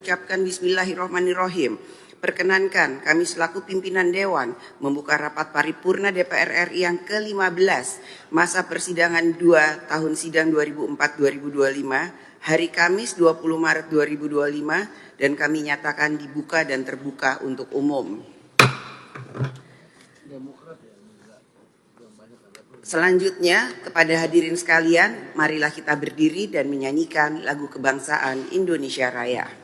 Ucapkan Bismillahirrahmanirrahim. Perkenankan kami selaku pimpinan Dewan membuka rapat paripurna DPR RI yang ke-15 masa persidangan 2 tahun sidang 2004-2025 hari Kamis 20 Maret 2025 dan kami nyatakan dibuka dan terbuka untuk umum. Selanjutnya, kepada hadirin sekalian, marilah kita berdiri dan menyanyikan lagu kebangsaan Indonesia Raya.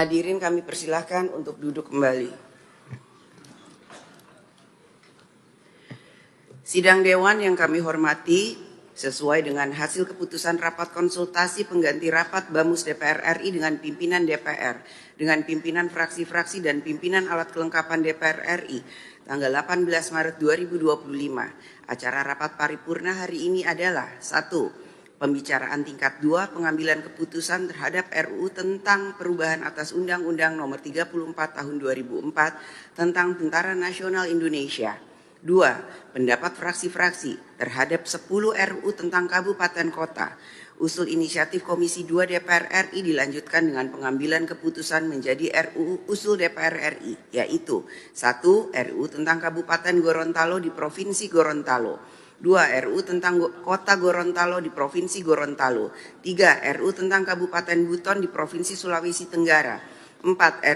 Hadirin kami persilahkan untuk duduk kembali. Sidang Dewan yang kami hormati, sesuai dengan hasil keputusan rapat konsultasi pengganti rapat BAMUS DPR RI dengan pimpinan DPR, dengan pimpinan fraksi-fraksi dan pimpinan alat kelengkapan DPR RI, tanggal 18 Maret 2025. Acara rapat paripurna hari ini adalah 1. Pembicaraan tingkat 2 pengambilan keputusan terhadap RUU tentang perubahan atas Undang-Undang Nomor 34 Tahun 2004 tentang Tentara Nasional Indonesia. 2. Pendapat fraksi-fraksi terhadap 10 RUU tentang kabupaten kota. Usul inisiatif Komisi 2 DPR RI dilanjutkan dengan pengambilan keputusan menjadi RUU usul DPR RI, yaitu 1. RUU tentang Kabupaten Gorontalo di Provinsi Gorontalo. 2. RUU tentang Kota Gorontalo di Provinsi Gorontalo. 3. RUU tentang Kabupaten Buton di Provinsi Sulawesi Tenggara. 4.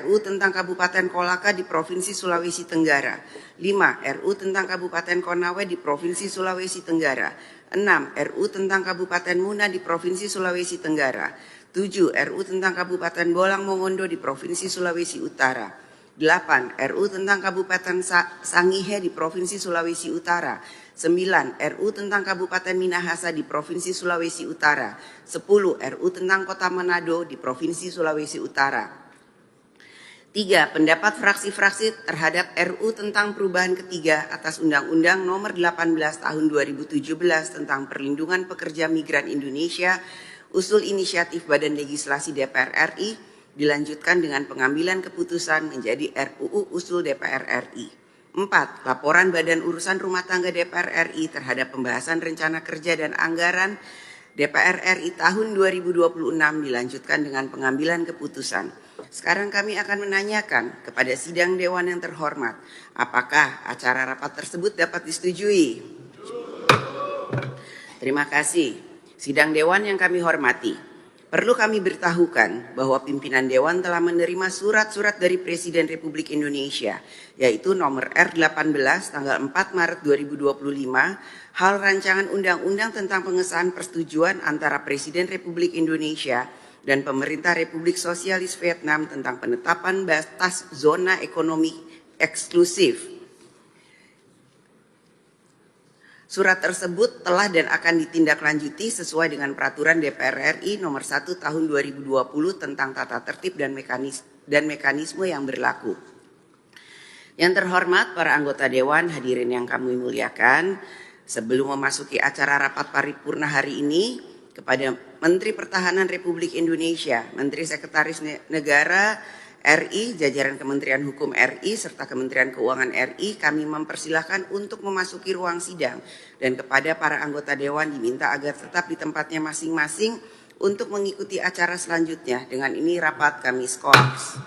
RUU tentang Kabupaten Kolaka di Provinsi Sulawesi Tenggara. 5. RUU tentang Kabupaten Konawe di Provinsi Sulawesi Tenggara. 6. RUU tentang Kabupaten Muna di Provinsi Sulawesi Tenggara. 7. RUU tentang Kabupaten Bolang Mongondo di Provinsi Sulawesi Utara. 8. RUU tentang Kabupaten Sangihe di Provinsi Sulawesi Utara. 9. RUU tentang Kabupaten Minahasa di Provinsi Sulawesi Utara. 10. RUU tentang Kota Manado di Provinsi Sulawesi Utara. 3. Pendapat fraksi-fraksi terhadap RUU tentang perubahan ketiga atas Undang-Undang Nomor 18 Tahun 2017 tentang Perlindungan Pekerja Migran Indonesia, usul inisiatif Badan Legislasi DPR RI, dilanjutkan dengan pengambilan keputusan menjadi RUU usul DPR RI. 4. Laporan Badan Urusan Rumah Tangga DPR RI terhadap pembahasan rencana kerja dan anggaran DPR RI tahun 2026 dilanjutkan dengan pengambilan keputusan. Sekarang kami akan menanyakan kepada sidang Dewan yang terhormat, apakah acara rapat tersebut dapat disetujui? Terima kasih. Sidang Dewan yang kami hormati, perlu kami beritahukan bahwa pimpinan Dewan telah menerima surat-surat dari Presiden Republik Indonesia, yaitu nomor R18 tanggal 4 Maret 2025, hal rancangan undang-undang tentang pengesahan persetujuan antara Presiden Republik Indonesia dan Pemerintah Republik Sosialis Vietnam tentang penetapan batas zona ekonomi eksklusif. Surat tersebut telah dan akan ditindaklanjuti sesuai dengan peraturan DPR RI nomor 1 tahun 2020 tentang tata tertib dan mekanisme yang berlaku. Yang terhormat para anggota Dewan, hadirin yang kami muliakan, sebelum memasuki acara rapat paripurna hari ini, kepada Menteri Pertahanan Republik Indonesia, Menteri Sekretaris Negara RI, jajaran Kementerian Hukum RI, serta Kementerian Keuangan RI, kami mempersilahkan untuk memasuki ruang sidang. Dan kepada para anggota Dewan diminta agar tetap di tempatnya masing-masing untuk mengikuti acara selanjutnya. Dengan ini rapat kami skors.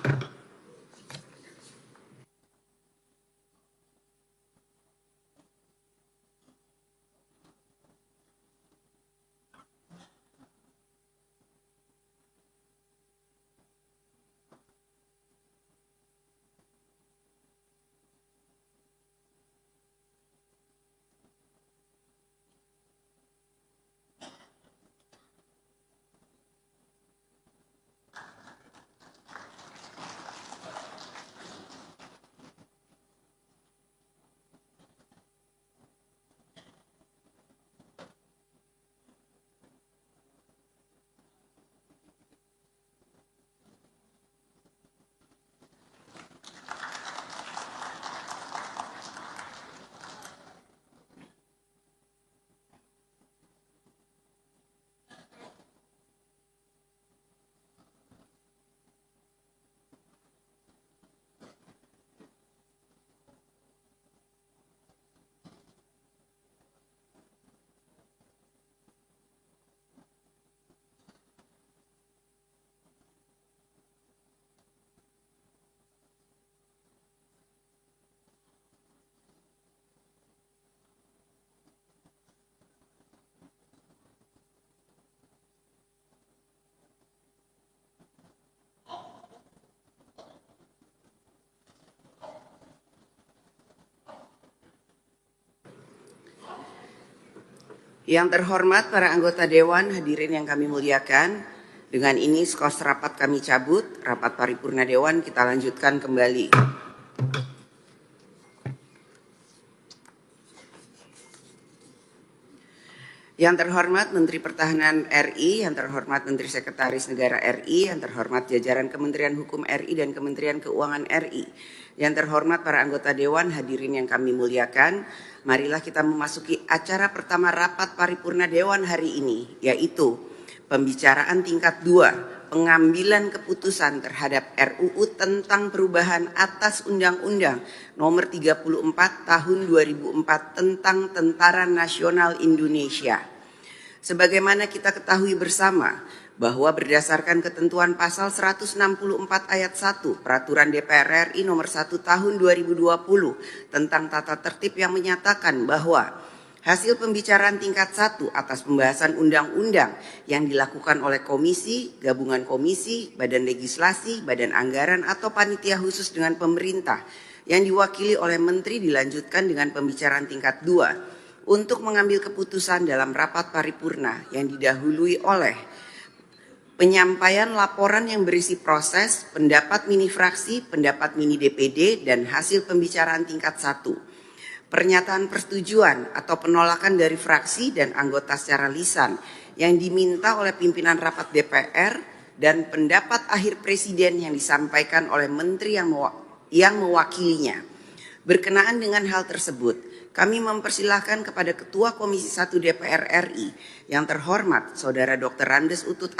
Yang terhormat para anggota Dewan, hadirin yang kami muliakan, dengan ini skors rapat kami cabut, rapat paripurna Dewan kita lanjutkan kembali. Yang terhormat Menteri Pertahanan RI, yang terhormat Menteri Sekretaris Negara RI, yang terhormat jajaran Kementerian Hukum RI dan Kementerian Keuangan RI, yang terhormat para anggota Dewan, hadirin yang kami muliakan, marilah kita memasuki acara pertama rapat paripurna Dewan hari ini, yaitu pembicaraan tingkat 2, pengambilan keputusan terhadap RUU tentang perubahan atas Undang-Undang Nomor 34 Tahun 2004 tentang Tentara Nasional Indonesia. Sebagaimana kita ketahui bersama bahwa berdasarkan ketentuan pasal 164 ayat 1 Peraturan DPR RI Nomor 1 Tahun 2020 tentang tata tertib yang menyatakan bahwa hasil pembicaraan tingkat 1 atas pembahasan undang-undang yang dilakukan oleh komisi, gabungan komisi, badan legislasi, badan anggaran atau panitia khusus dengan pemerintah yang diwakili oleh menteri dilanjutkan dengan pembicaraan tingkat 2 untuk mengambil keputusan dalam rapat paripurna yang didahului oleh penyampaian laporan yang berisi proses, pendapat mini fraksi, pendapat mini DPD, dan hasil pembicaraan tingkat 1. Pernyataan persetujuan atau penolakan dari fraksi dan anggota secara lisan yang diminta oleh pimpinan rapat DPR dan pendapat akhir presiden yang disampaikan oleh menteri yang mewakilinya. Berkenaan dengan hal tersebut, kami mempersilahkan kepada Ketua Komisi 1 DPR RI yang terhormat Saudara Dr. Andes Utut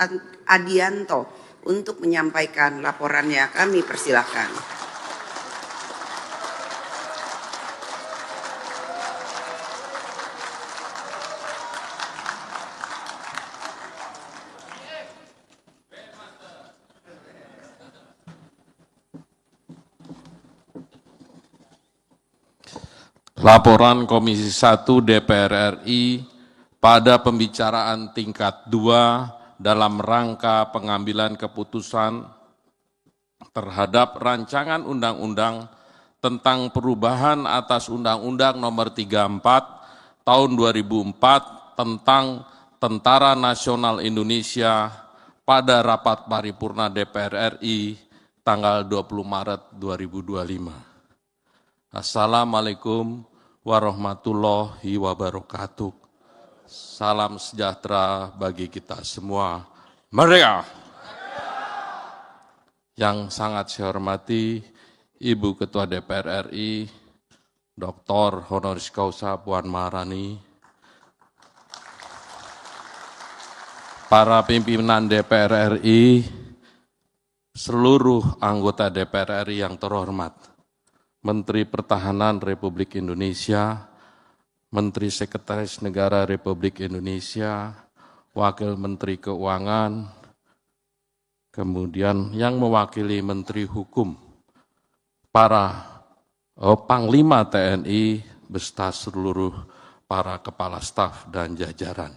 Adianto untuk menyampaikan laporannya. Kami persilahkan. Laporan Komisi 1 DPR RI pada pembicaraan tingkat 2 dalam rangka pengambilan keputusan terhadap rancangan undang-undang tentang perubahan atas Undang-Undang Nomor 34 Tahun 2004 tentang Tentara Nasional Indonesia pada rapat paripurna DPR RI tanggal 20 Maret 2025. Assalamualaikum warahmatullahi wabarakatuh. Salam sejahtera bagi kita semua. Merdeka! Yang sangat saya hormati Ibu Ketua DPR RI, Dr. Honoris Causa Puan Maharani, para pimpinan DPR RI, seluruh anggota DPR RI yang terhormat, Menteri Pertahanan Republik Indonesia, Menteri Sekretaris Negara Republik Indonesia, Wakil Menteri Keuangan, kemudian yang mewakili Menteri Hukum, para Panglima TNI, beserta seluruh para kepala staf dan jajaran.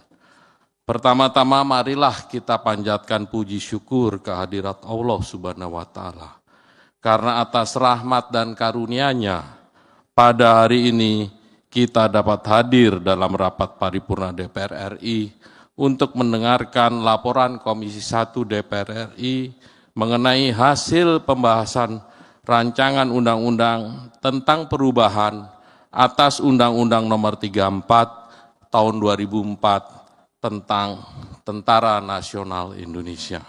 Pertama-tama marilah kita panjatkan puji syukur kehadirat Allah Subhanahu wa Ta'ala. Karena atas rahmat dan karunia-Nya, pada hari ini kita dapat hadir dalam rapat paripurna DPR RI untuk mendengarkan laporan Komisi 1 DPR RI mengenai hasil pembahasan rancangan undang-undang tentang perubahan atas Undang-Undang Nomor 34 Tahun 2004 tentang Tentara Nasional Indonesia.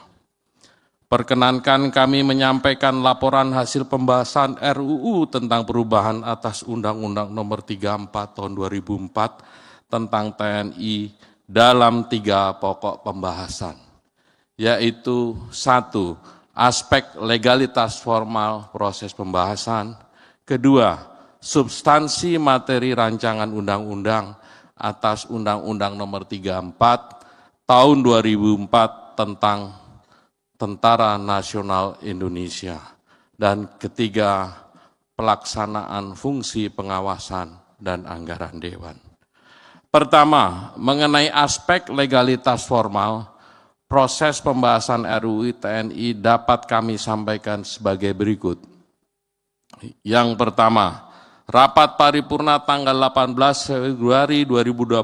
Perkenankan kami menyampaikan laporan hasil pembahasan RUU tentang perubahan atas Undang-Undang Nomor 34 Tahun 2004 tentang TNI dalam 3 pokok pembahasan, yaitu 1. Aspek legalitas formal proses pembahasan. 2. Substansi materi rancangan undang-undang atas Undang-Undang Nomor 34 Tahun 2004 tentang Tentara Nasional Indonesia. Dan 3. Pelaksanaan fungsi pengawasan dan anggaran Dewan. Pertama, mengenai aspek legalitas formal, proses pembahasan RUU TNI dapat kami sampaikan sebagai berikut. Yang pertama, rapat paripurna tanggal 18 Februari 2025,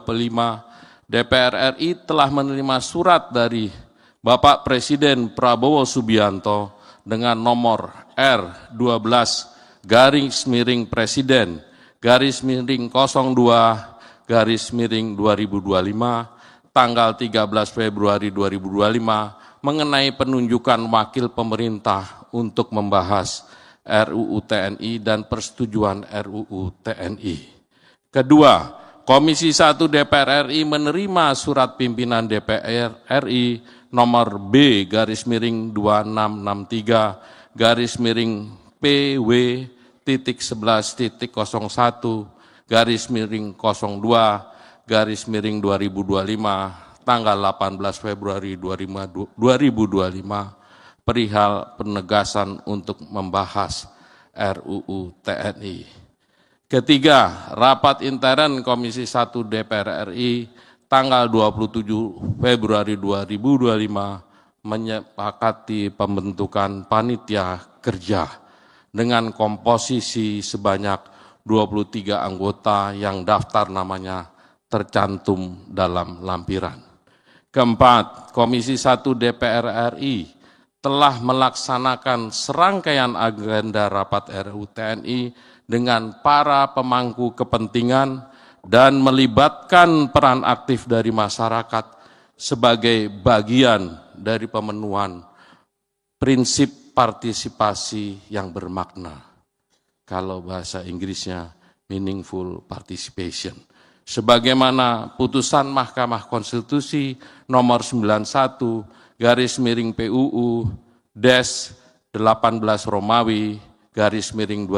DPR RI telah menerima surat dari Bapak Presiden Prabowo Subianto dengan nomor R12-02-02-2025 tanggal 13 Februari 2025 mengenai penunjukan wakil pemerintah untuk membahas RUU TNI dan persetujuan RUU TNI. Kedua, Komisi 1 DPR RI menerima surat pimpinan DPR RI nomor B-11-PW-11-01-02-2025 tanggal 18 Februari 2025 perihal penegasan untuk membahas RUU TNI. Ketiga, rapat intern Komisi 1 DPR RI tanggal 27 Februari 2025 menyepakati pembentukan panitia kerja dengan komposisi sebanyak 23 anggota yang daftar namanya tercantum dalam lampiran. Keempat, Komisi 1 DPR RI telah melaksanakan serangkaian agenda rapat RUU TNI dengan para pemangku kepentingan dan melibatkan peran aktif dari masyarakat sebagai bagian dari pemenuhan prinsip partisipasi yang bermakna. Kalau bahasa Inggrisnya meaningful participation. Sebagaimana putusan Mahkamah Konstitusi nomor 91/PUU 18 Romawi /2020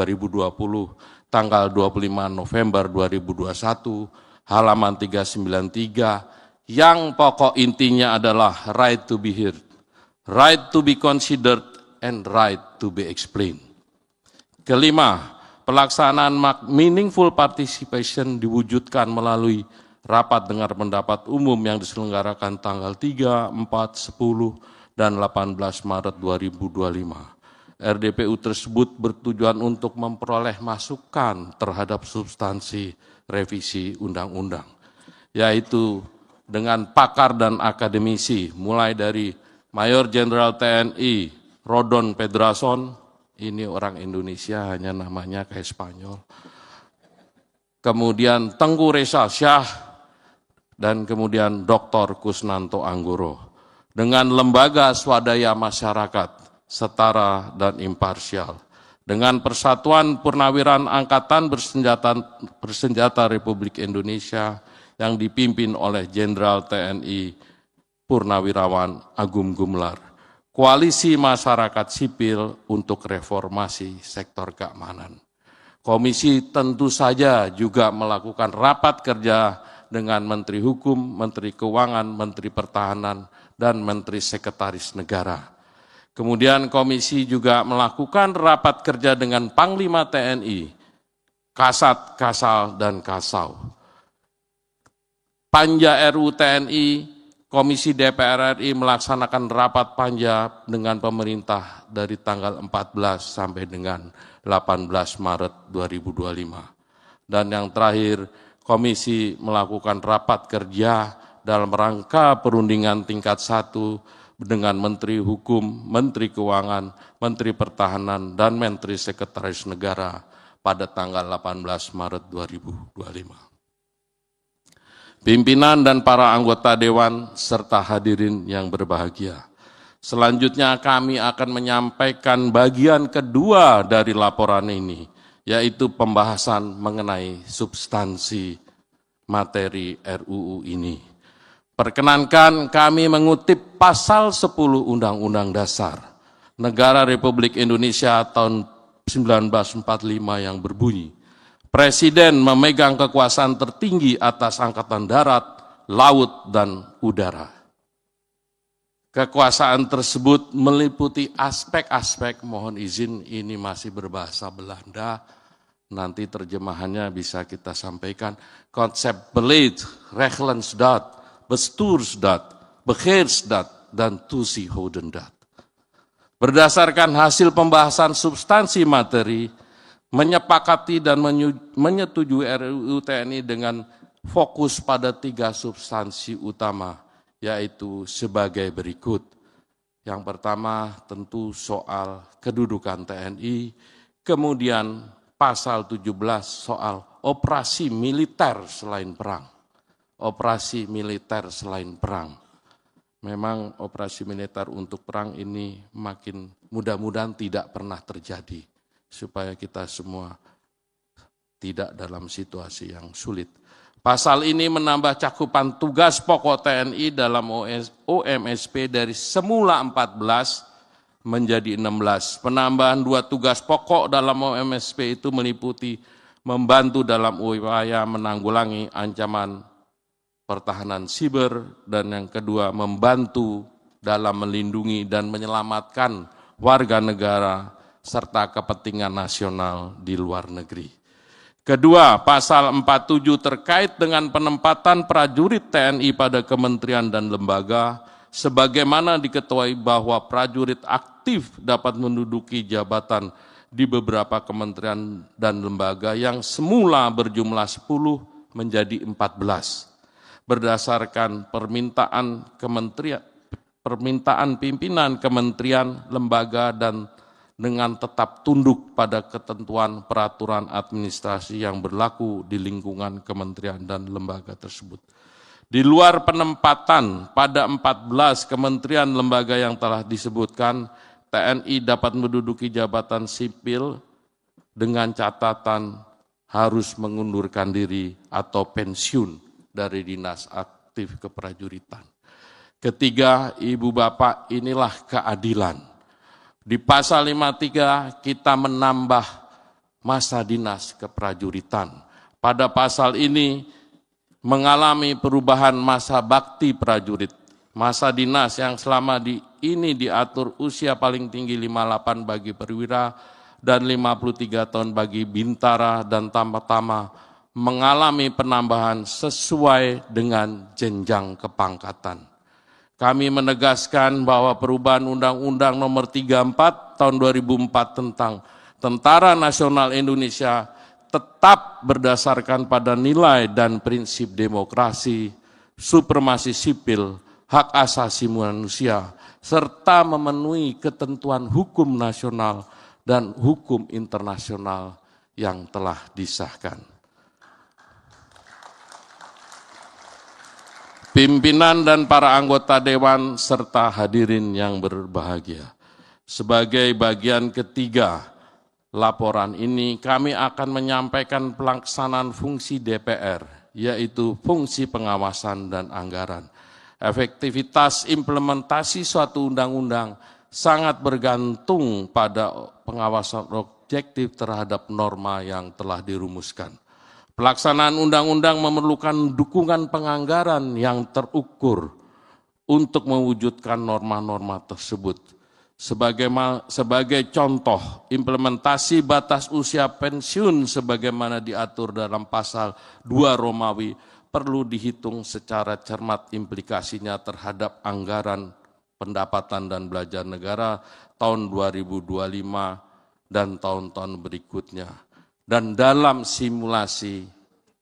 tanggal 25 November 2021 halaman 393 yang pokok intinya adalah right to be heard, right to be considered, and right to be explained. Kelima, pelaksanaan meaningful participation diwujudkan melalui rapat dengar pendapat umum yang diselenggarakan tanggal 3, 4, 10, dan 18 Maret 2025. RDPU tersebut bertujuan untuk memperoleh masukan terhadap substansi revisi undang-undang, yaitu dengan pakar dan akademisi, mulai dari Mayor Jenderal TNI Rodon Pedrason, ini orang Indonesia hanya namanya kayak Spanyol. Kemudian Tengku Reza Shah, dan kemudian Dr. Kusnanto Anggoro. Dengan lembaga swadaya masyarakat, setara dan imparsial. Dengan Persatuan Purnawiran Angkatan Bersenjata Republik Indonesia yang dipimpin oleh Jenderal TNI Purnawirawan Agung Gumelar. Koalisi Masyarakat Sipil untuk Reformasi Sektor Keamanan. Komisi tentu saja juga melakukan rapat kerja dengan Menteri Hukum, Menteri Keuangan, Menteri Pertahanan, dan Menteri Sekretaris Negara. Kemudian komisi juga melakukan rapat kerja dengan Panglima TNI, Kasat, Kasal, dan Kasau. Panja RU TNI, Komisi DPR RI melaksanakan rapat panja dengan pemerintah dari tanggal 14 sampai dengan 18 Maret 2025. Dan yang terakhir, komisi melakukan rapat kerja dalam rangka perundingan tingkat 1 dengan Menteri Hukum, Menteri Keuangan, Menteri Pertahanan, dan Menteri Sekretaris Negara pada tanggal 18 Maret 2025. Pimpinan dan para anggota Dewan serta hadirin yang berbahagia. Selanjutnya kami akan menyampaikan bagian kedua dari laporan ini, yaitu pembahasan mengenai substansi materi RUU ini. Perkenankan kami mengutip pasal 10 Undang-Undang Dasar Negara Republik Indonesia tahun 1945 yang berbunyi, Presiden memegang kekuasaan tertinggi atas angkatan darat, laut, dan udara. Kekuasaan tersebut meliputi aspek-aspek, mohon izin ini masih berbahasa Belanda, nanti terjemahannya bisa kita sampaikan, konsep beleid, rechlensdaad, bestuursdaad, begeersdaad, dan toezichoudendaad. Berdasarkan hasil pembahasan substansi materi, menyepakati dan menyetujui RUU TNI dengan fokus pada 3 substansi utama, yaitu sebagai berikut. Yang pertama tentu soal kedudukan TNI, kemudian pasal 17 soal operasi militer selain perang. Operasi militer selain perang. Memang operasi militer untuk perang ini makin mudah-mudahan tidak pernah terjadi, supaya kita semua tidak dalam situasi yang sulit. Pasal ini menambah cakupan tugas pokok TNI dalam OMSP dari semula 14 menjadi 16. Penambahan 2 tugas pokok dalam OMSP itu meliputi membantu dalam upaya menanggulangi ancaman pertahanan siber, dan yang kedua membantu dalam melindungi dan menyelamatkan warga negara serta kepentingan nasional di luar negeri. Kedua, pasal 47 terkait dengan penempatan prajurit TNI pada kementerian dan lembaga, sebagaimana diketahui bahwa prajurit aktif dapat menduduki jabatan di beberapa kementerian dan lembaga yang semula berjumlah 10 menjadi 14. Berdasarkan permintaan pimpinan kementerian, lembaga, dan dengan tetap tunduk pada ketentuan peraturan administrasi yang berlaku di lingkungan kementerian dan lembaga tersebut. Di luar penempatan pada 14 kementerian lembaga yang telah disebutkan, TNI dapat menduduki jabatan sipil dengan catatan harus mengundurkan diri atau pensiun dari dinas aktif keprajuritan. Ketiga, Ibu Bapak, inilah keadilan. Di pasal 53 kita menambah masa dinas keprajuritan. Pada pasal ini mengalami perubahan masa bakti prajurit. Masa dinas yang selama ini diatur usia paling tinggi 58 bagi perwira dan 53 tahun bagi bintara dan tama mengalami penambahan sesuai dengan jenjang kepangkatan. Kami menegaskan bahwa perubahan Undang-Undang Nomor 34 Tahun 2004 tentang Tentara Nasional Indonesia tetap berdasarkan pada nilai dan prinsip demokrasi, supremasi sipil, hak asasi manusia, serta memenuhi ketentuan hukum nasional dan hukum internasional yang telah disahkan. Pimpinan dan para anggota Dewan serta hadirin yang berbahagia. Sebagai bagian ketiga laporan ini, kami akan menyampaikan pelaksanaan fungsi DPR, yaitu fungsi pengawasan dan anggaran. Efektivitas implementasi suatu undang-undang sangat bergantung pada pengawasan objektif terhadap norma yang telah dirumuskan. Pelaksanaan undang-undang memerlukan dukungan penganggaran yang terukur untuk mewujudkan norma-norma tersebut. Sebagai contoh, implementasi batas usia pensiun sebagaimana diatur dalam pasal 2 Romawi perlu dihitung secara cermat implikasinya terhadap anggaran pendapatan dan belanja negara tahun 2025 dan tahun-tahun berikutnya. Dan dalam simulasi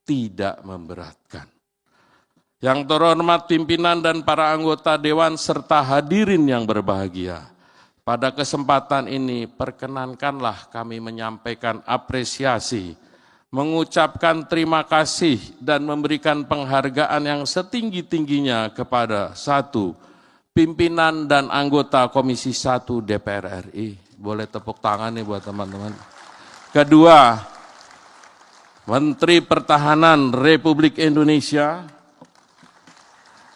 tidak memberatkan. Yang terhormat pimpinan dan para anggota Dewan serta hadirin yang berbahagia, pada kesempatan ini perkenankanlah kami menyampaikan apresiasi, mengucapkan terima kasih dan memberikan penghargaan yang setinggi-tingginya kepada 1. Pimpinan dan anggota Komisi 1 DPR RI. Boleh tepuk tangan nih buat teman-teman. Kedua, Menteri Pertahanan Republik Indonesia.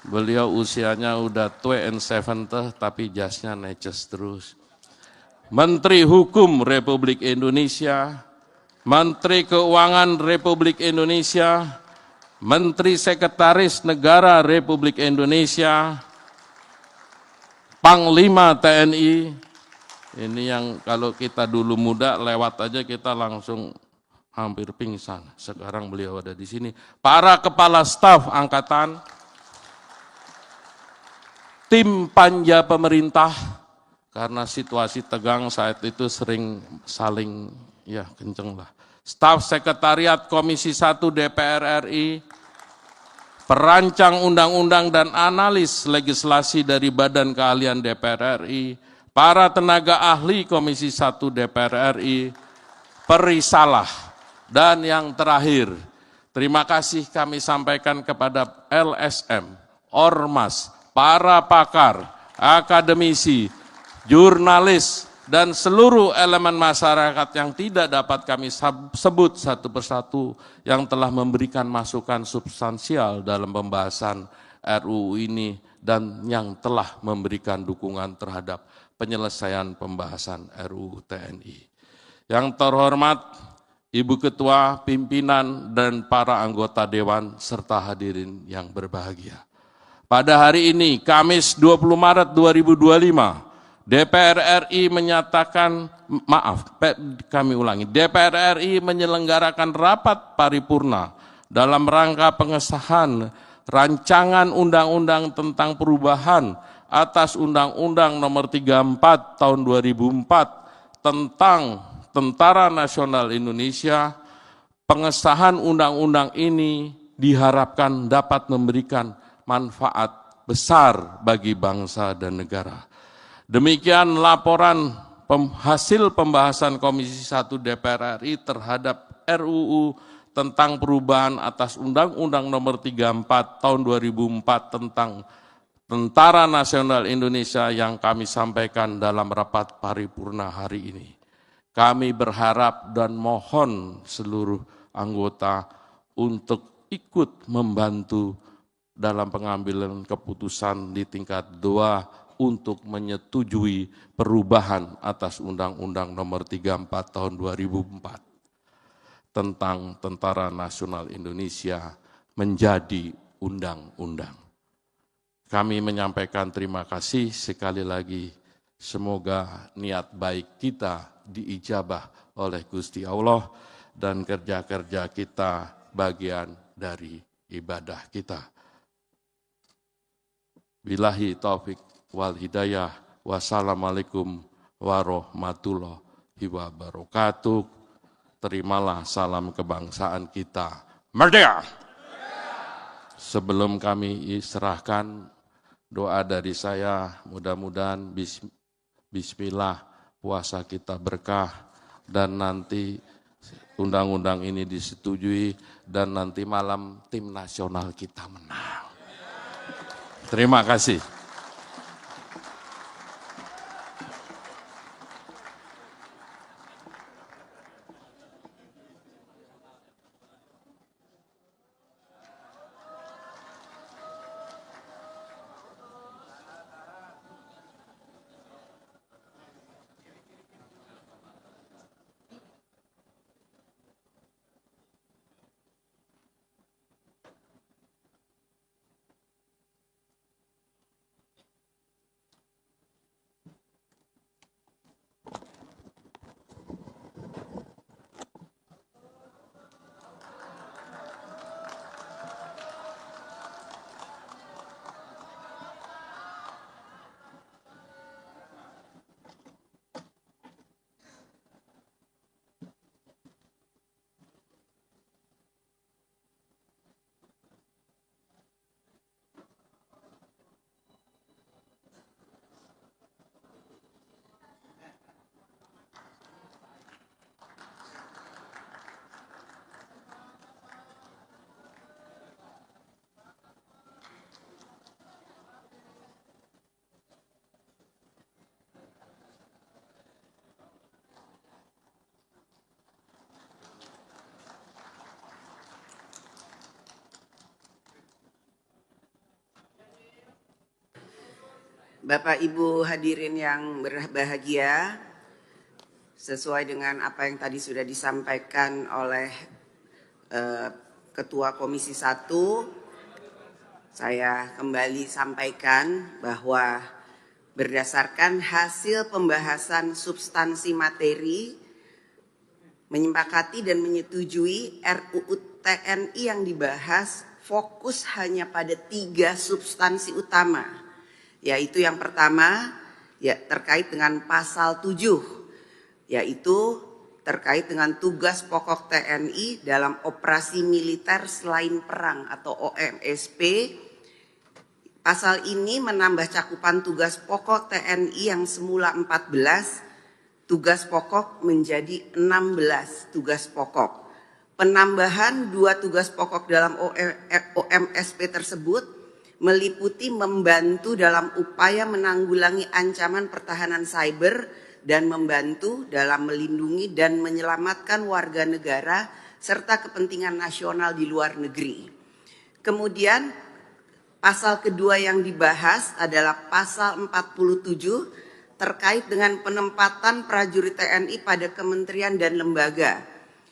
Beliau usianya udah tua and 70, tapi jasnya neces terus. Menteri Hukum Republik Indonesia, Menteri Keuangan Republik Indonesia, Menteri Sekretaris Negara Republik Indonesia, Panglima TNI. Ini yang kalau kita dulu muda lewat aja kita langsung hampir pingsan. Sekarang beliau ada di sini. Para kepala staf angkatan, tim panja pemerintah, karena situasi tegang saat itu sering saling kenceng lah. Staf sekretariat Komisi 1 DPR RI, perancang undang-undang dan analis legislasi dari Badan Keahlian DPR RI, para tenaga ahli Komisi 1 DPR RI, perisalah, dan yang terakhir, terima kasih kami sampaikan kepada LSM, Ormas, para pakar, akademisi, jurnalis, dan seluruh elemen masyarakat yang tidak dapat kami sebut satu persatu yang telah memberikan masukan substansial dalam pembahasan RUU ini dan yang telah memberikan dukungan terhadap penyelesaian pembahasan RUU TNI. Yang terhormat Ibu Ketua, pimpinan, dan para anggota Dewan, serta hadirin yang berbahagia. Pada hari ini, Kamis 20 Maret 2025, DPR RI DPR RI menyelenggarakan rapat paripurna dalam rangka pengesahan rancangan undang-undang tentang perubahan atas Undang-Undang Nomor 34 Tahun 2004 tentang Tentara Nasional Indonesia. Pengesahan undang-undang ini diharapkan dapat memberikan manfaat besar bagi bangsa dan negara. Demikian laporan hasil pembahasan Komisi 1 DPR RI terhadap RUU tentang perubahan atas Undang-Undang Nomor 34 Tahun 2004 tentang Tentara Nasional Indonesia yang kami sampaikan dalam rapat paripurna hari ini. Kami berharap dan mohon seluruh anggota untuk ikut membantu dalam pengambilan keputusan di tingkat 2 untuk menyetujui perubahan atas Undang-Undang Nomor 34 Tahun 2004 tentang Tentara Nasional Indonesia menjadi undang-undang. Kami menyampaikan terima kasih sekali lagi. Semoga niat baik kita diijabah oleh Gusti Allah dan kerja-kerja kita bagian dari ibadah kita. Billahi taufik wal hidayah. Wassalamualaikum warahmatullahi wabarakatuh. Terimalah salam kebangsaan kita. Merdeka! Sebelum kami serahkan doa dari saya, mudah-mudahan bismillah puasa kita berkah, dan nanti undang-undang ini disetujui, dan nanti malam tim nasional kita menang. Terima kasih. Bapak Ibu hadirin yang berbahagia, sesuai dengan apa yang tadi sudah disampaikan oleh Ketua Komisi 1, saya kembali sampaikan bahwa berdasarkan hasil pembahasan substansi materi, menyepakati dan menyetujui RUU TNI yang dibahas fokus hanya pada 3 substansi utama. Yaitu yang pertama, terkait dengan pasal 7, yaitu terkait dengan tugas pokok TNI dalam operasi militer selain perang atau OMSP. Pasal ini menambah cakupan tugas pokok TNI yang semula 14 tugas pokok menjadi 16 tugas pokok. Penambahan 2 tugas pokok dalam OMSP tersebut meliputi membantu dalam upaya menanggulangi ancaman pertahanan cyber dan membantu dalam melindungi dan menyelamatkan warga negara serta kepentingan nasional di luar negeri. Kemudian pasal kedua yang dibahas adalah pasal 47 terkait dengan penempatan prajurit TNI pada kementerian dan lembaga.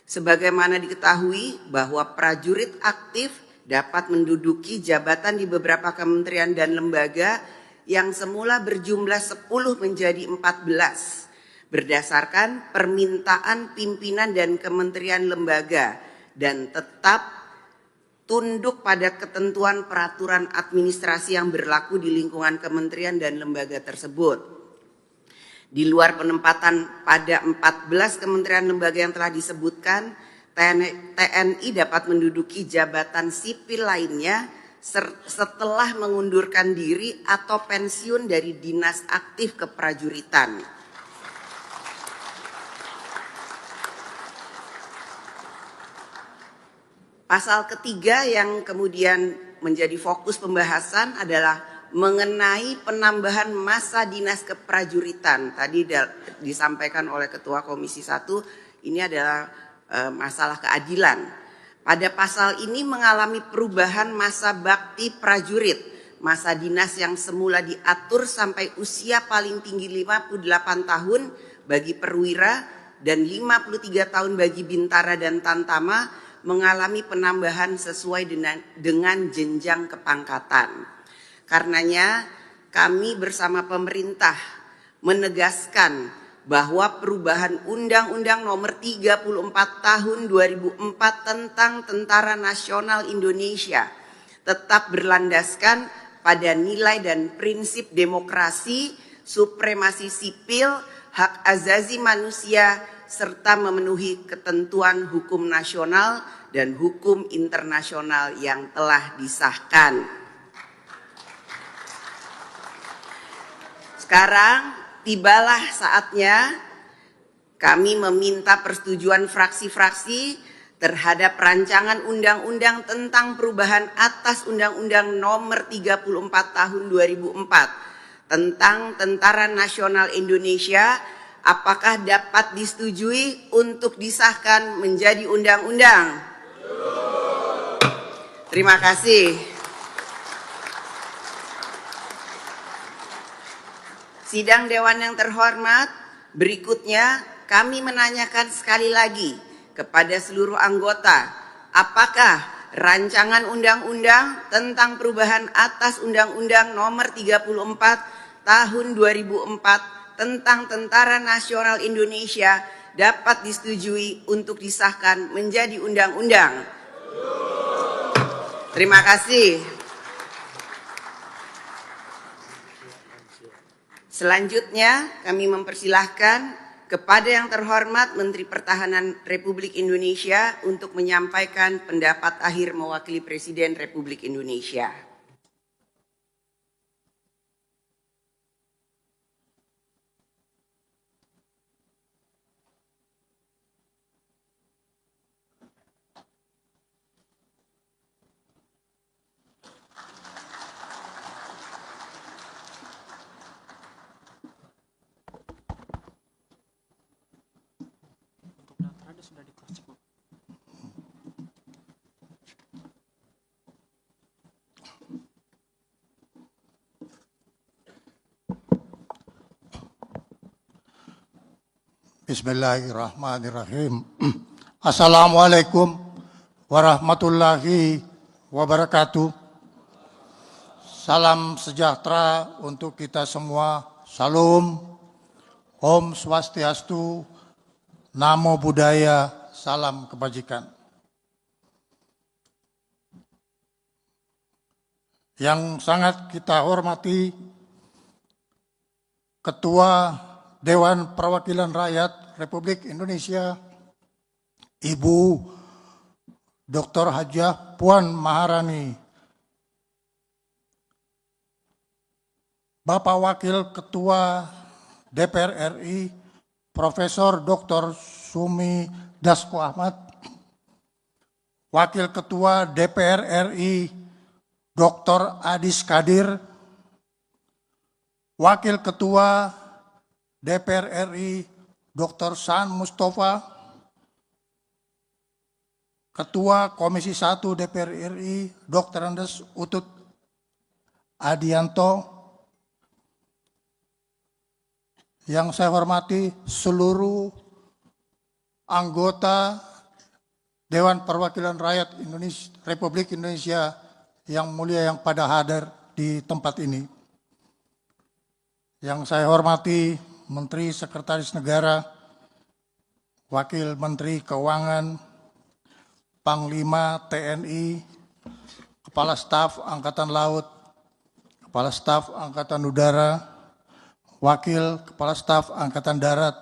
Sebagaimana diketahui bahwa prajurit aktif dapat menduduki jabatan di beberapa kementerian dan lembaga yang semula berjumlah 10 menjadi 14 berdasarkan permintaan pimpinan dan kementerian lembaga dan tetap tunduk pada ketentuan peraturan administrasi yang berlaku di lingkungan kementerian dan lembaga tersebut. Di luar penempatan pada 14 kementerian lembaga yang telah disebutkan, TNI dapat menduduki jabatan sipil lainnya setelah mengundurkan diri atau pensiun dari dinas aktif keprajuritan. Pasal ketiga yang kemudian menjadi fokus pembahasan adalah mengenai penambahan masa dinas keprajuritan. Tadi disampaikan oleh Ketua Komisi 1, ini adalah masalah keadilan. Pada pasal ini mengalami perubahan masa bakti prajurit. Masa dinas yang semula diatur sampai usia paling tinggi 58 tahun bagi perwira dan 53 tahun bagi bintara dan tantama mengalami penambahan sesuai dengan jenjang kepangkatan. Karenanya kami bersama pemerintah menegaskan bahwa perubahan Undang-Undang Nomor 34 Tahun 2004 tentang Tentara Nasional Indonesia tetap berlandaskan pada nilai dan prinsip demokrasi, supremasi sipil, hak asasi manusia, serta memenuhi ketentuan hukum nasional dan hukum internasional yang telah disahkan. Sekarang tibalah saatnya kami meminta persetujuan fraksi-fraksi terhadap rancangan undang-undang tentang perubahan atas Undang-Undang Nomor 34 Tahun 2004 tentang Tentara Nasional Indonesia. Apakah dapat disetujui untuk disahkan menjadi undang-undang? Terima kasih. Sidang Dewan yang terhormat, berikutnya kami menanyakan sekali lagi kepada seluruh anggota, apakah rancangan undang-undang tentang perubahan atas Undang-Undang Nomor 34 Tahun 2004 tentang Tentara Nasional Indonesia dapat disetujui untuk disahkan menjadi undang-undang? Terima kasih. Selanjutnya kami mempersilahkan kepada yang terhormat Menteri Pertahanan Republik Indonesia untuk menyampaikan pendapat akhir mewakili Presiden Republik Indonesia. Bismillahirrahmanirrahim. Assalamualaikum warahmatullahi wabarakatuh. Salam sejahtera untuk kita semua. Salam, Om Swastiastu, Namo Buddhaya, salam kebajikan. Yang sangat kita hormati Ketua Dewan Perwakilan Rakyat Republik Indonesia, Ibu Dr. Hajah Puan Maharani, Bapak Wakil Ketua DPR RI, Profesor Dr. Sumi Dasko Ahmad, Wakil Ketua DPR RI, Dr. Adis Kadir, Wakil Ketua DPR RI, Dr. San Mustafa, Ketua Komisi 1 DPR RI, Dr. Andes Utut Adianto, yang saya hormati seluruh anggota Dewan Perwakilan Rakyat Indonesia, Republik Indonesia yang mulia yang pada hadir di tempat ini. Yang saya hormati Menteri Sekretaris Negara, Wakil Menteri Keuangan, Panglima TNI, Kepala Staf Angkatan Laut, Kepala Staf Angkatan Udara, Wakil Kepala Staf Angkatan Darat,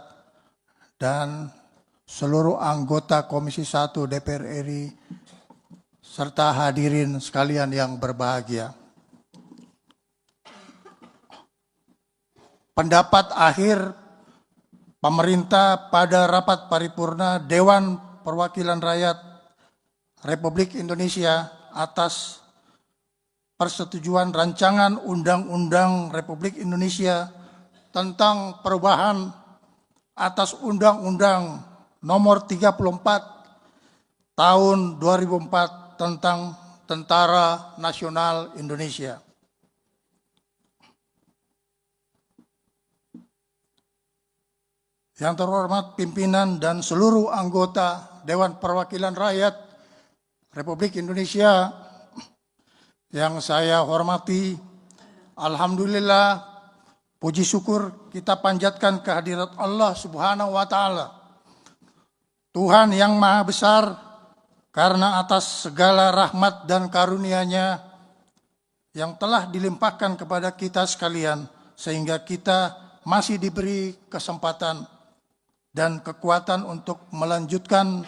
dan seluruh anggota Komisi 1 DPR RI, serta hadirin sekalian yang berbahagia. Pendapat akhir pemerintah pada rapat paripurna Dewan Perwakilan Rakyat Republik Indonesia atas persetujuan rancangan Undang-Undang Republik Indonesia tentang perubahan atas Undang-Undang Nomor 34 Tahun 2004 tentang Tentara Nasional Indonesia. Yang terhormat pimpinan dan seluruh anggota Dewan Perwakilan Rakyat Republik Indonesia yang saya hormati, alhamdulillah, puji syukur kita panjatkan kehadirat Allah Subhanahu wa Ta'ala, Tuhan yang Maha Besar, karena atas segala rahmat dan karunia-Nya yang telah dilimpahkan kepada kita sekalian, sehingga kita masih diberi kesempatan dan kekuatan untuk melanjutkan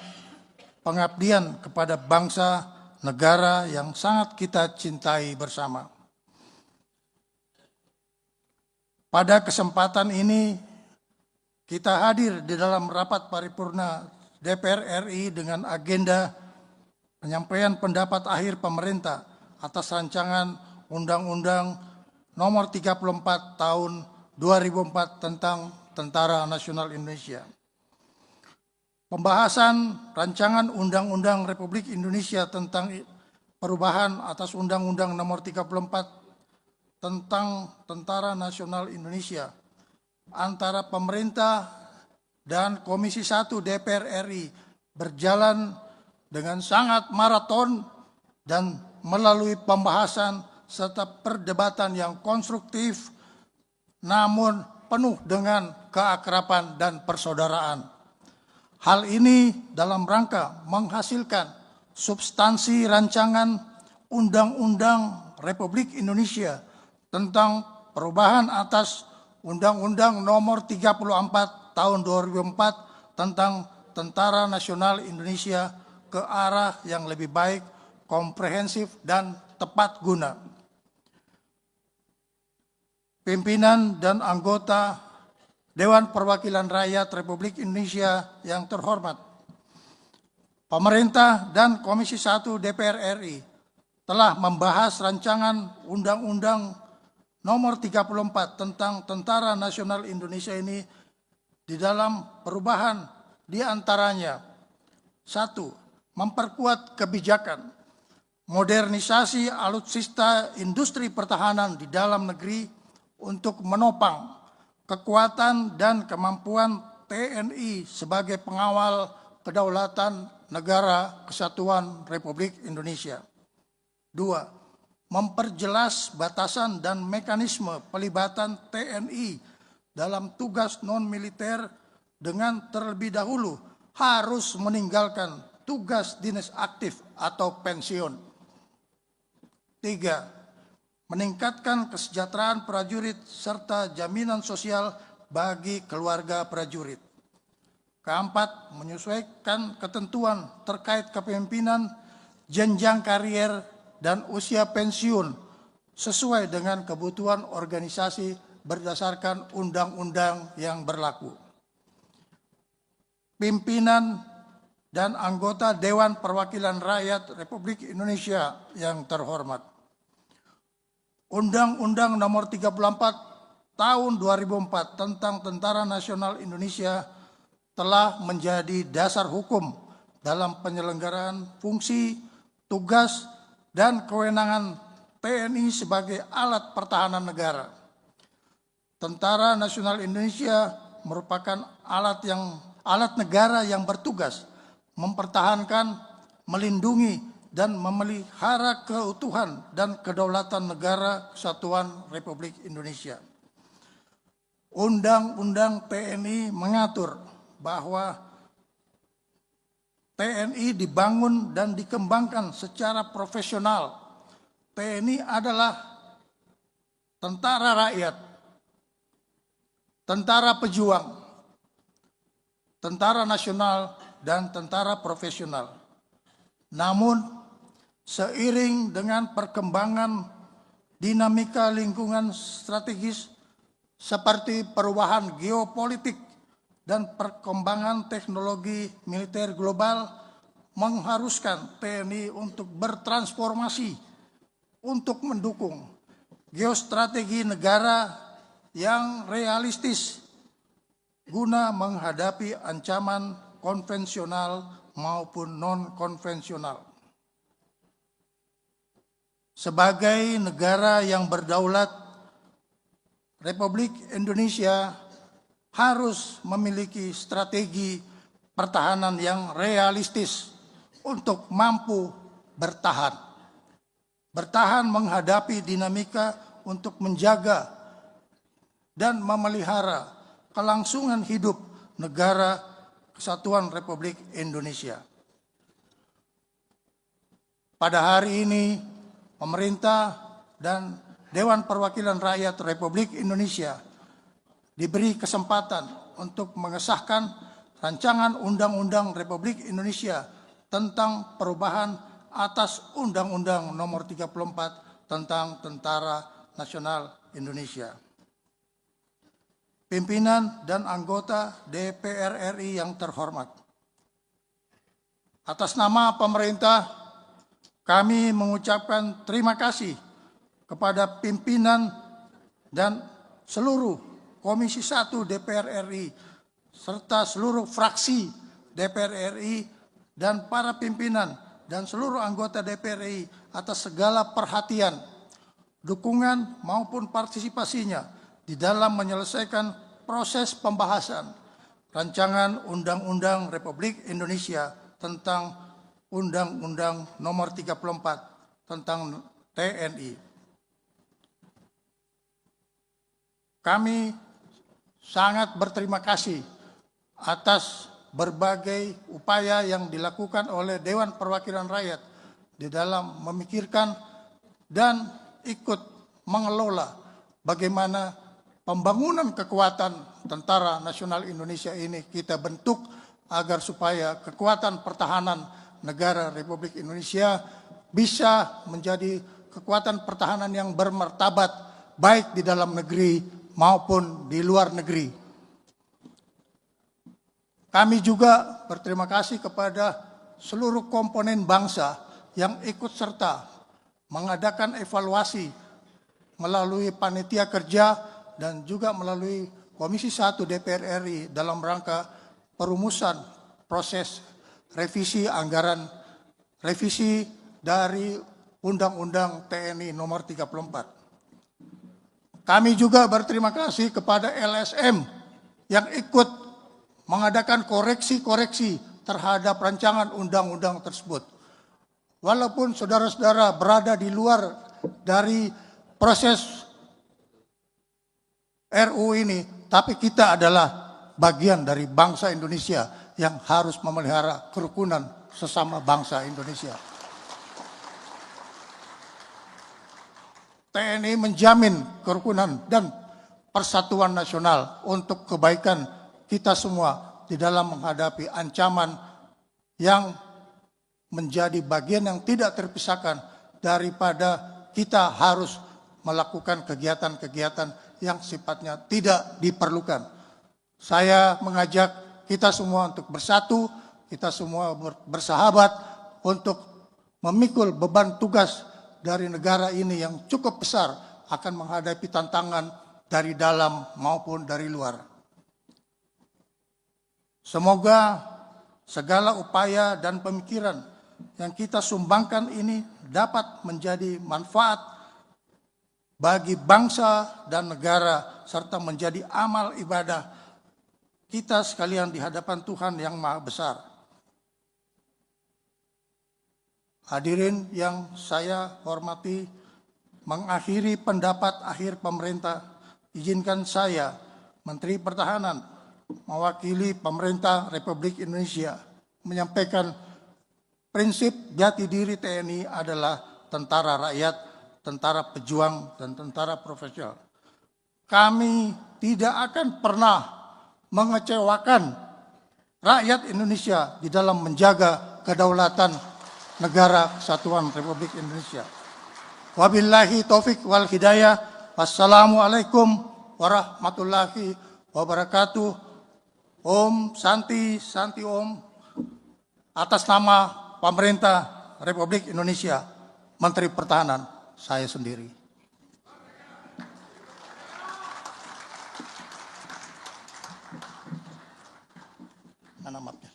pengabdian kepada bangsa negara yang sangat kita cintai bersama. Pada kesempatan ini kita hadir di dalam rapat paripurna DPR RI dengan agenda penyampaian pendapat akhir pemerintah atas rancangan Undang-Undang Nomor 34 Tahun 2004 tentang Tentara Nasional Indonesia. Pembahasan rancangan Undang-Undang Republik Indonesia tentang perubahan atas Undang-Undang Nomor 34 tentang Tentara Nasional Indonesia antara pemerintah dan Komisi 1 DPR RI berjalan dengan sangat maraton dan melalui pembahasan serta perdebatan yang konstruktif namun penuh dengan keakraban dan persaudaraan. Hal ini dalam rangka menghasilkan substansi rancangan Undang-Undang Republik Indonesia tentang perubahan atas Undang-Undang Nomor 34 Tahun 2004 tentang Tentara Nasional Indonesia ke arah yang lebih baik, komprehensif, dan tepat guna. Pimpinan dan anggota Dewan Perwakilan Rakyat Republik Indonesia yang terhormat, pemerintah dan Komisi 1 DPR RI telah membahas rancangan Undang-Undang Nomor 34 tentang Tentara Nasional Indonesia ini di dalam perubahan di antaranya: 1. Memperkuat kebijakan modernisasi alutsista industri pertahanan di dalam negeri untuk menopang kekuatan dan kemampuan TNI sebagai pengawal kedaulatan negara kesatuan Republik Indonesia. 2. Memperjelas batasan dan mekanisme pelibatan TNI dalam tugas non-militer dengan terlebih dahulu harus meninggalkan tugas dinas aktif atau pensiun. 3. Meningkatkan kesejahteraan prajurit serta jaminan sosial bagi keluarga prajurit. 4. Menyesuaikan ketentuan terkait kepemimpinan, jenjang karier, dan usia pensiun sesuai dengan kebutuhan organisasi berdasarkan undang-undang yang berlaku. Pimpinan dan anggota Dewan Perwakilan Rakyat Republik Indonesia yang terhormat, Undang-Undang Nomor 34 Tahun 2004 tentang Tentara Nasional Indonesia telah menjadi dasar hukum dalam penyelenggaraan fungsi, tugas, dan kewenangan TNI sebagai alat pertahanan negara. Tentara Nasional Indonesia merupakan alat negara yang bertugas mempertahankan, melindungi, dan memelihara keutuhan dan kedaulatan negara kesatuan Republik Indonesia. Undang-Undang TNI mengatur bahwa TNI dibangun dan dikembangkan secara profesional. TNI adalah tentara rakyat, tentara pejuang, tentara nasional, dan tentara profesional. Namun, seiring dengan perkembangan dinamika lingkungan strategis seperti perubahan geopolitik dan perkembangan teknologi militer global mengharuskan TNI untuk bertransformasi untuk mendukung geostrategi negara yang realistis guna menghadapi ancaman konvensional maupun non-konvensional. Sebagai negara yang berdaulat, Republik Indonesia harus memiliki strategi pertahanan yang realistis untuk mampu bertahan. Bertahan menghadapi dinamika untuk menjaga dan memelihara kelangsungan hidup negara kesatuan Republik Indonesia. Pada hari ini, pemerintah dan Dewan Perwakilan Rakyat Republik Indonesia diberi kesempatan untuk mengesahkan rancangan Undang-Undang Republik Indonesia tentang perubahan atas Undang-Undang Nomor 34 tentang Tentara Nasional Indonesia. pimpinan dan anggota DPR RI yang terhormat. Atas nama pemerintah, kami mengucapkan terima kasih kepada pimpinan dan seluruh Komisi 1 DPR RI, serta seluruh fraksi DPR RI, dan para pimpinan dan seluruh anggota DPR RI atas segala perhatian, dukungan maupun partisipasinya di dalam menyelesaikan proses pembahasan Rancangan Undang-Undang Republik Indonesia tentang Undang-Undang Nomor 34 tentang TNI. Kami sangat berterima kasih atas berbagai upaya yang dilakukan oleh Dewan Perwakilan Rakyat di dalam memikirkan dan ikut mengelola bagaimana pembangunan kekuatan Tentara Nasional Indonesia ini kita bentuk agar supaya kekuatan pertahanan negara Republik Indonesia bisa menjadi kekuatan pertahanan yang bermartabat baik di dalam negeri maupun di luar negeri. Kami juga berterima kasih kepada seluruh komponen bangsa yang ikut serta mengadakan evaluasi melalui panitia kerja dan juga melalui Komisi 1 DPR RI dalam rangka perumusan proses revisi anggaran revisi dari Undang-Undang TNI Nomor 34. Kami juga berterima kasih kepada LSM yang ikut mengadakan koreksi-koreksi terhadap rancangan undang-undang tersebut. Walaupun saudara-saudara berada di luar dari proses RU ini, tapi kita adalah bagian dari bangsa Indonesia yang harus memelihara kerukunan sesama bangsa Indonesia. TNI menjamin kerukunan dan persatuan nasional untuk kebaikan kita semua di dalam menghadapi ancaman yang menjadi bagian yang tidak terpisahkan daripada kita harus melakukan kegiatan-kegiatan yang sifatnya tidak diperlukan. Saya mengajak kita semua untuk bersatu, kita semua bersahabat untuk memikul beban tugas dari negara ini yang cukup besar akan menghadapi tantangan dari dalam maupun dari luar. Semoga segala upaya dan pemikiran yang kita sumbangkan ini dapat menjadi manfaat bagi bangsa dan negara serta menjadi amal ibadah kita sekalian di hadapan Tuhan yang Maha Besar. Hadirin yang saya hormati, mengakhiri pendapat akhir pemerintah, izinkan saya, Menteri Pertahanan, mewakili pemerintah Republik Indonesia, menyampaikan prinsip jati diri TNI adalah tentara rakyat, tentara pejuang, dan tentara profesional. Kami tidak akan pernah mengecewakan rakyat Indonesia di dalam menjaga kedaulatan negara kesatuan Republik Indonesia. Wabillahi taufik wal hidayah. Wassalamualaikum warahmatullahi wabarakatuh. Om Santi Santi Om. Atas nama pemerintah Republik Indonesia, Menteri Pertahanan, saya sendiri. Mana mapnya?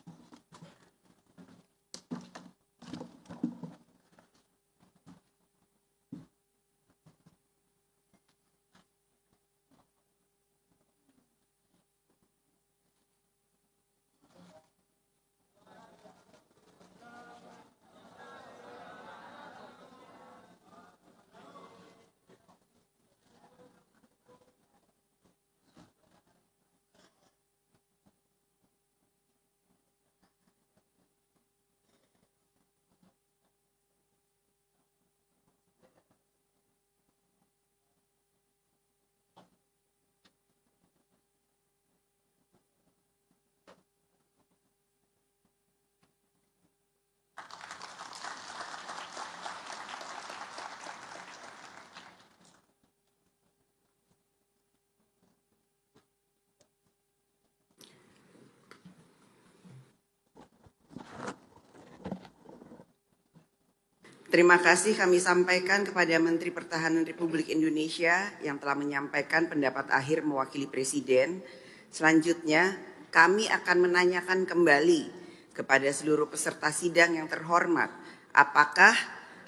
Terima kasih kami sampaikan kepada Menteri Pertahanan Republik Indonesia yang telah menyampaikan pendapat akhir mewakili Presiden. Selanjutnya, kami akan menanyakan kembali kepada seluruh peserta sidang yang terhormat, apakah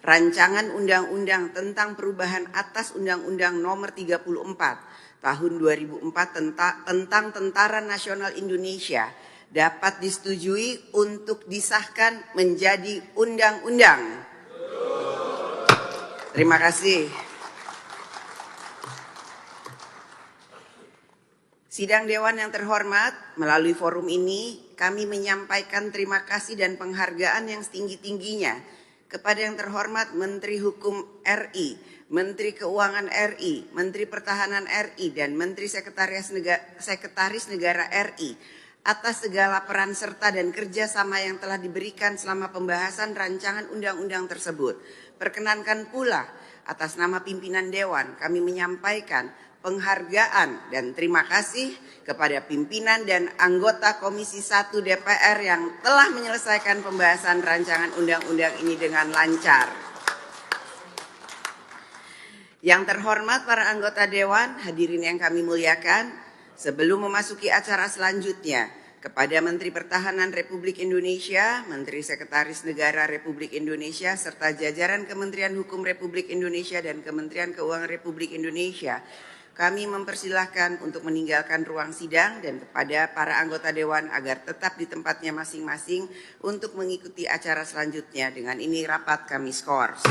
rancangan undang-undang tentang perubahan atas Undang-Undang Nomor 34 Tahun 2004 tentang Tentara Nasional Indonesia dapat disetujui untuk disahkan menjadi undang-undang. Terima kasih. Sidang Dewan yang terhormat, melalui forum ini kami menyampaikan terima kasih dan penghargaan yang setinggi-tingginya kepada yang terhormat Menteri Hukum RI, Menteri Keuangan RI, Menteri Pertahanan RI, dan Menteri Sekretaris Negara RI atas segala peran serta dan kerjasama yang telah diberikan selama pembahasan rancangan undang-undang tersebut. Perkenankan pula atas nama pimpinan Dewan kami menyampaikan penghargaan dan terima kasih kepada pimpinan dan anggota Komisi 1 DPR yang telah menyelesaikan pembahasan rancangan undang-undang ini dengan lancar. Yang terhormat para anggota Dewan, hadirin yang kami muliakan, sebelum memasuki acara selanjutnya, kepada Menteri Pertahanan Republik Indonesia, Menteri Sekretaris Negara Republik Indonesia, serta jajaran Kementerian Hukum Republik Indonesia dan Kementerian Keuangan Republik Indonesia, kami mempersilahkan untuk meninggalkan ruang sidang dan kepada para anggota Dewan agar tetap di tempatnya masing-masing untuk mengikuti acara selanjutnya. Dengan ini rapat kami skors.